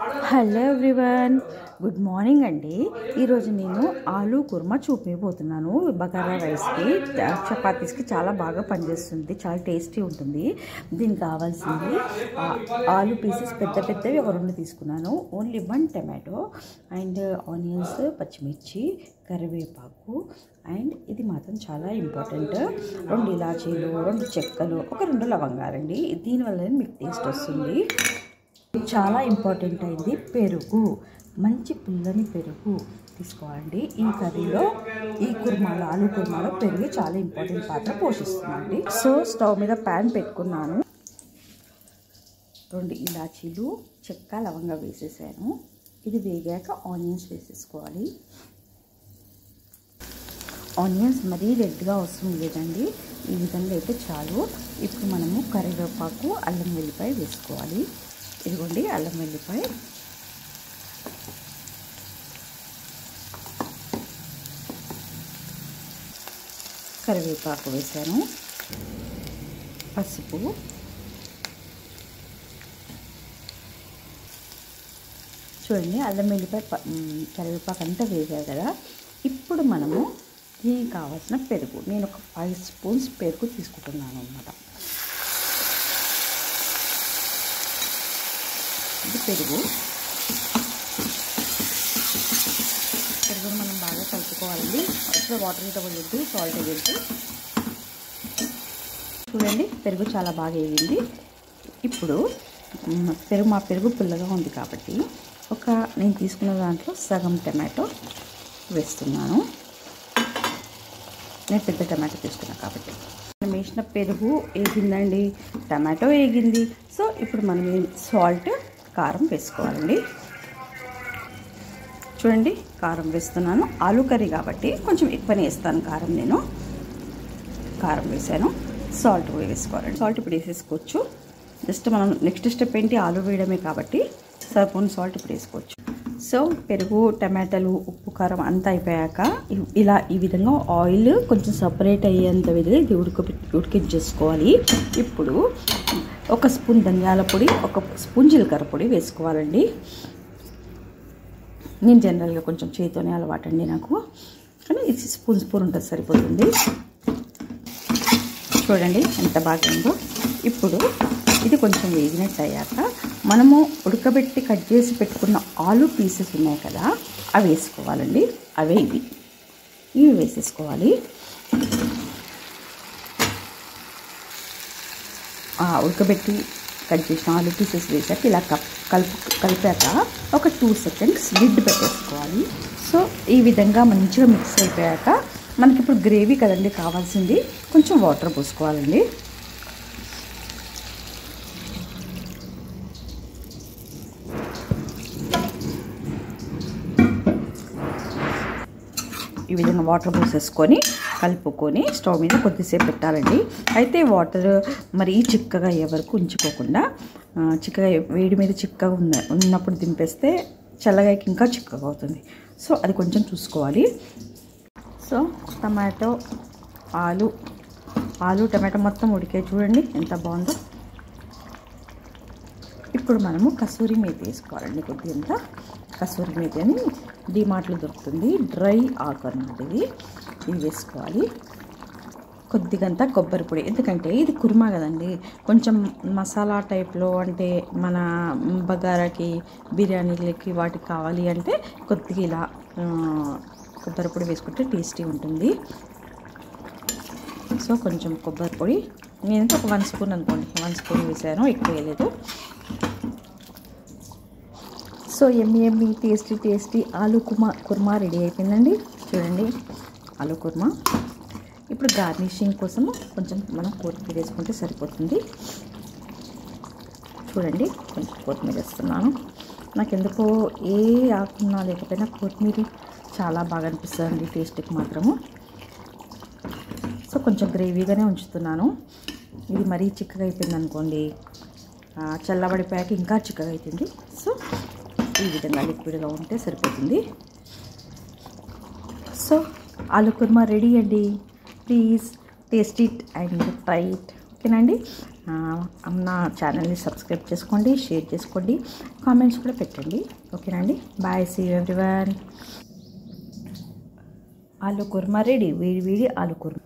Hello everyone, good morning అండి. ఈరోజు నేను ఆలూ కుర్మా చూపించబోతున్నాను. బగారా రైస్కి, చపాతీస్కి చాలా బాగా పనిచేస్తుంది, చాలా టేస్టీ ఉంటుంది. దీనికి కావాల్సింది ఆలూ పీసెస్ పెద్ద పెద్దవి ఒక 2 తీసుకున్నాను. ఓన్లీ 1 టమాటో అండ్ ఆనియన్స్, పచ్చిమిర్చి, కరివేపాకు అండ్ ఇది మాత్రం చాలా ఇంపార్టెంట్ 2 ఇలాచీలు, 2 చెక్కలు, ఒక 2 లవంగాలండి. దీనివల్ల మీకు టేస్ట్ వస్తుంది. చాలా ఇంపార్టెంట్ అయింది పెరుగు, మంచి పుల్లని పెరుగు తీసుకోవాలండి. ఈ కర్రీలో, ఈ కుర్మాలో, ఆలూ కుర్మాలో పెరుగు చాలా ఇంపార్టెంట్ పాత్ర పోషిస్తుందండి. సో స్టవ్ మీద ప్యాన్ పెట్టుకున్నాను. 2 ఇలాచీలు, చెక్క, లవంగా వేసేసాను. ఇది వేగాక ఆనియన్స్ వేసేసుకోవాలి. ఆనియన్స్ మరీ రెడ్గా అవసరం లేదండి, ఈ విధంగా అయితే చాలు. ఇప్పుడు మనము కరివేపాకు, అల్లం వెల్లిపాయ వేసుకోవాలి. ఇదిగోండి అల్లం వెల్లిపాయ, కరివేపాకు వేసాను, పసుపు, చూడండి అల్లం వెల్లిపాయ, కరివేపాకు అంతా వేసారు కదా. ఇప్పుడు మనము దీనికి కావాల్సిన పెరుగు, నేను ఒక 5 స్పూన్స్ పెరుగు తీసుకుంటున్నాను అన్నమాట. ఇది పెరుగు మనం బాగా కలుపుకోవాలండి. ఇప్పుడు వాటర్ అయితే వేయద్దు, సాల్ట్ వేయద్దు. చూడండి పెరుగు చాలా బాగా వేగింది. ఇప్పుడు మా పెరుగు పుల్లగా ఉంది కాబట్టి నేను తీసుకున్న దాంట్లో సగం టమాటో వేస్తున్నాను. నేను పెద్ద టమాటో తీసుకున్నాను కాబట్టి. మనం వేసిన పెరుగు వేగిందండి, టమాటో వేగింది. సో ఇప్పుడు మనం సాల్ట్, కారం వేసుకోవాలండి. చూడండి కారం వేస్తున్నాను. ఆలూ కర్రీ కాబట్టి కొంచెం ఎక్కువనే వేస్తాను కారం. నేను కారం వేసాను. సాల్ట్ కూడా వేసుకోవాలండి. సాల్ట్ ఇప్పుడు వేసేసుకోవచ్చు. జస్ట్ మనం నెక్స్ట్ స్టెప్ ఏంటి, ఆలూ వేయడమే కాబట్టి సరిపోని సాల్ట్ ఇప్పుడు వేసుకోవచ్చు. సో పెరుగు, టమాటాలు, ఉప్పు, కారం అంతా అయిపోయాక ఈ విధంగా ఆయిల్ కొంచెం సపరేట్ అయ్యేంత విధంగా ఇది ఉడికించేసుకోవాలి. ఇప్పుడు 1 స్పూన్ ధనియాల పొడి, 1 స్పూన్ జీలకర్ర పొడి వేసుకోవాలండి. నేను జనరల్గా కొంచెం చేతితోనే అలవాటండి నాకు, కానీ ఇది స్పూన్ ఉంటుంది, సరిపోతుంది. చూడండి ఎంత బాగా ఉందో. ఇప్పుడు ఇది కొంచెం వేగినట్టు అయ్యాక మనము ఉడకబెట్టి కట్ చేసి పెట్టుకున్న ఆలూ పీసెస్ ఉన్నాయి కదా, అవి వేసుకోవాలండి. అవే ఇవి వేసేసుకోవాలి. ఉడకబెట్టి కట్ చేసిన ఆలూ పీసెస్ వేసాక ఇలా కలిపాక ఒక 2 సెకండ్స్ లిడ్ పెట్టేసుకోవాలి. సో ఈ విధంగా మంచిగా మిక్స్ అయిపోయాక మనకి ఇప్పుడు గ్రేవీ కదండి కావాల్సింది, కొంచెం వాటర్ పోసుకోవాలండి. ఈ విధంగా వాటర్ పోసేసుకొని కలుపుకొని స్టవ్ మీద కొద్దిసేపు పెట్టాలండి. అయితే వాటర్ మరీ చిక్కగా అయ్యే వరకు ఉంచుకోకుండా, చిక్కగా వేడి మీద చిక్కగా ఉన్నప్పుడు దింపేస్తే చల్లగా ఇంకా చిక్కగా అవుతుంది. సో అది కొంచెం చూసుకోవాలి. సో టమాటో, ఆలు టమాటో మొత్తం ఉడికే, చూడండి ఎంత బాగుందో. ఇప్పుడు మనము కసూరి మేతి వేసుకోవాలండి. కొద్దిగంత కసూరి మేతి అని డిమార్ట్లో దొరుకుతుంది, డ్రై ఆకు అన్నమాట. ఇది వేసుకోవాలి. కొద్దిగంత కొబ్బరి పొడి, ఎందుకంటే ఇది కుర్మా కదండి, కొంచెం మసాలా టైప్లో, అంటే మన బగారాకి, బిర్యానీలకి వాటికి కావాలి అంటే కొద్దిగా ఇలా కొబ్బరి పొడి వేసుకుంటే టేస్టీ ఉంటుంది. సో కొంచెం కొబ్బరి పొడి, నేనైతే ఒక 1 స్పూన్ అనుకోండి, 1 స్పూన్ వేసాను, ఎక్కువ వేయలేదు. సో ఎమ్మి టేస్టీ ఆలూ కుర్మా రెడీ అయిపోయిందండి. చూడండి ఆలూ కుర్మా. ఇప్పుడు గార్నిషింగ్ కోసం కొంచెం మనం కొత్తిమీర వేసుకుంటే సరిపోతుంది. చూడండి కొంచెం కొత్తిమీర వేస్తున్నాను. నాకు ఎందుకో ఏ ఆకున్నా లేకపోయినా కొత్తిమీర చాలా బాగా అనిపిస్తుందండి టేస్ట్కి మాత్రము. సో కొంచెం గ్రేవీగానే ఉంచుతున్నాను. ఇది మరీ చిక్కగా అయిపోయింది అనుకోండి, చల్లబడిపోయాక ఇంకా చిక్కగా అవుతుంది. సో ఈ విధంగా లిక్విడ్గా ఉంటే సరిపోతుంది. సో ఆలూ కుర్మా రెడీ అండి. Please taste it and try it. ఓకేనండి. నా ఛానల్ని సబ్స్క్రైబ్ చేసుకోండి, షేర్ చేసుకోండి, కామెంట్స్ కూడా పెట్టండి. ఓకేనా అండి? Bye, see you everyone. ఆలు కుర్మా రెడీ, వేడి వేడి ఆలు కుర్మా.